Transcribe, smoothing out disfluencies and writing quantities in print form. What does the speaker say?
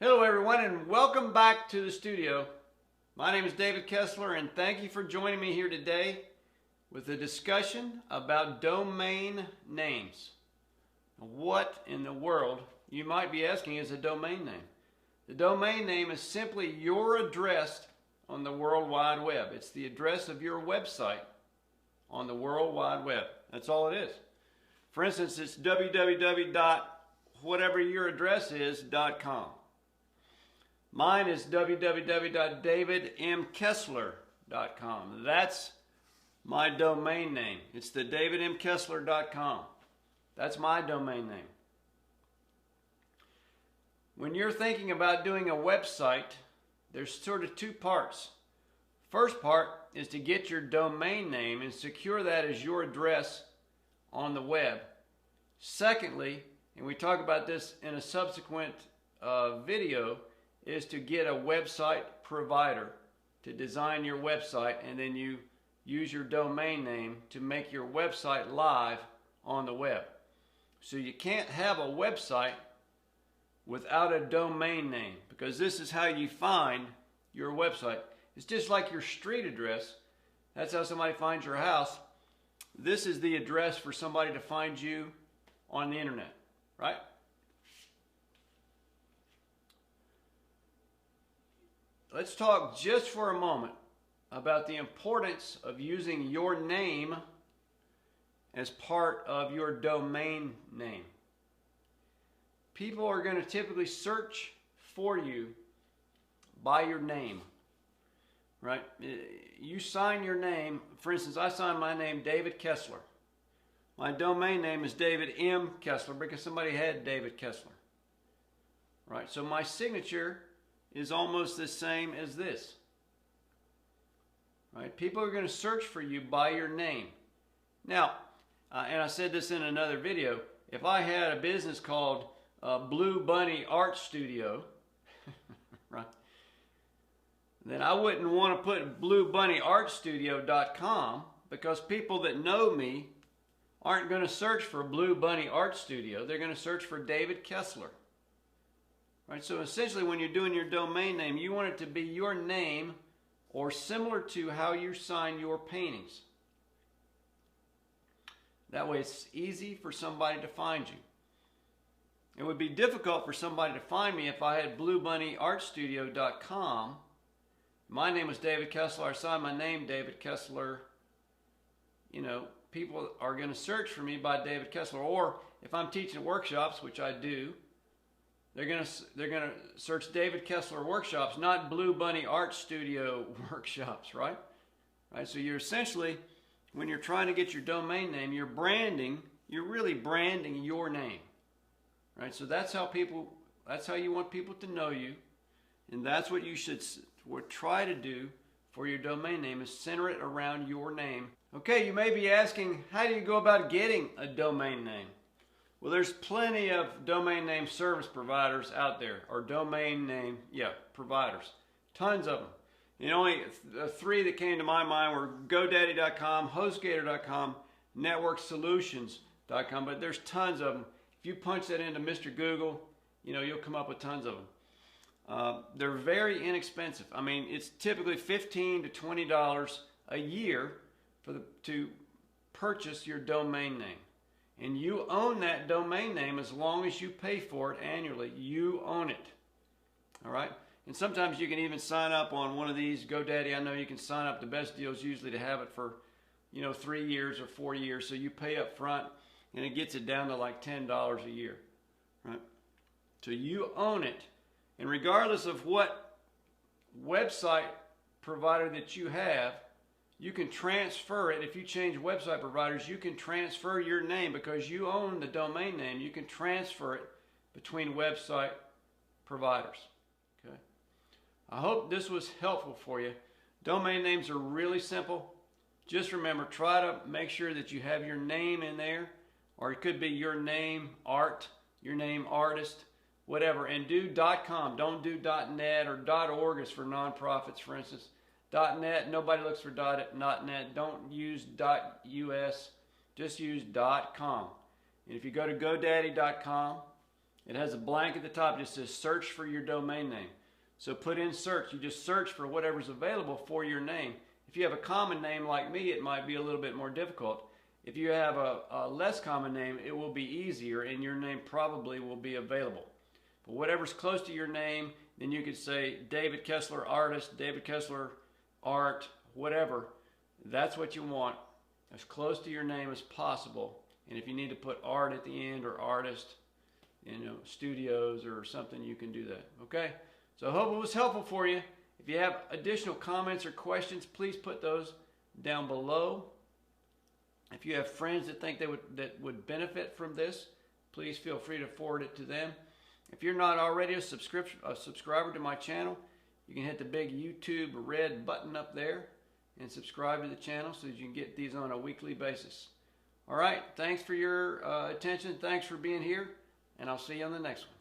Hello everyone and welcome back to the studio. My name is David Kessler and thank you for joining me here today with a discussion about domain names. What in the world, you might be asking, is a domain name? The domain name is simply your address on the World Wide Web. It's the address of your website on the World Wide Web. That's all it is. For instance, it's www.whateveryouradressis.com. Mine is www.davidmkessler.com. That's my domain name. It's the davidmkessler.com. That's my domain name. When you're thinking about doing a website, there's sort of two parts. First part is to get your domain name and secure that as your address on the web. Secondly, and we talk about this in a subsequent video, is to get a website provider to design your website, and then you use your domain name to make your website live on the web. So you can't have a website without a domain name, because this is how you find your website. It's just like your street address. That's how somebody finds your house. This is the address for somebody to find you on the internet, right? Let's talk just for a moment about the importance of using your name as part of your domain name. People are going to typically search for you by your name, right? You sign your name. For instance, I signed my name David Kessler. My domain name is David M. Kessler because somebody had David Kessler, right? So my signature is almost the same as this, right? People are going to search for you by your name. Now, and I said this in another video, if I had a business called Blue Bunny Art Studio, right, then I wouldn't want to put bluebunnyartstudio.com, because people that know me aren't going to search for Blue Bunny Art Studio. They're going to search for David Kessler. Right, so essentially when you're doing your domain name, you want it to be your name or similar to how you sign your paintings. That way it's easy for somebody to find you. It would be difficult for somebody to find me if I had bluebunnyartstudio.com. My name was David Kessler. I signed my name David Kessler. You know, people are going to search for me by David Kessler. Or if I'm teaching workshops, which I do, they're gonna search David Kessler Workshops, not Blue Bunny Art Studio Workshops, right? Right. So you're essentially, when you're trying to get your domain name, you're really branding your name, right? So that's how you want people to know you, and that's what you should try to do for your domain name, is center it around your name. Okay, you may be asking, how do you go about getting a domain name? Well, there's plenty of domain name service providers out there, or domain name, providers. Tons of them. And only three that came to my mind were GoDaddy.com, HostGator.com, NetworkSolutions.com, but there's tons of them. If you punch that into Mr. Google, you'll come up with tons of them. They're very inexpensive. I mean, it's typically $15 to $20 a year to purchase your domain name. And you own that domain name as long as you pay for it annually. You own it. All right? And sometimes you can even sign up on one of these. GoDaddy, I know you can sign up. The best deal is usually to have it for, 3 years or 4 years. So you pay up front, and it gets it down to like $10 a year. Right? So you own it. And regardless of what website provider that you have, you can transfer it. If you change website providers, you can transfer your name because you own the domain name. You can transfer it between website providers. Okay. I hope this was helpful for you. Domain names are really simple. Just remember, try to make sure that you have your name in there, or it could be your name art, your name artist, whatever. And do .com. Don't do .net or .org is for nonprofits, for instance. .net, nobody looks for .net. Don't use .us, just use .com. And if you go to GoDaddy.com It has a blank at the top. It just says search for your domain name. So put in search. You just search for whatever's available for your name. If you have a common name like me, it might be a little bit more difficult. If you have a less common name, it will be easier and your name probably will be available. But whatever's close to your name, then you could say David Kessler Artist, David Kessler Art, whatever. That's what you want, as close to your name as possible. And if you need to put art at the end or artist, studios or something, you can do that. Okay? So I hope it was helpful for you. If you have additional comments or questions, please put those down below. If you have friends that think that would benefit from this, please feel free to forward it to them. If you're not already a subscriber to my channel, you can hit the big YouTube red button up there and subscribe to the channel so that you can get these on a weekly basis. All right, thanks for your attention. Thanks for being here, and I'll see you on the next one.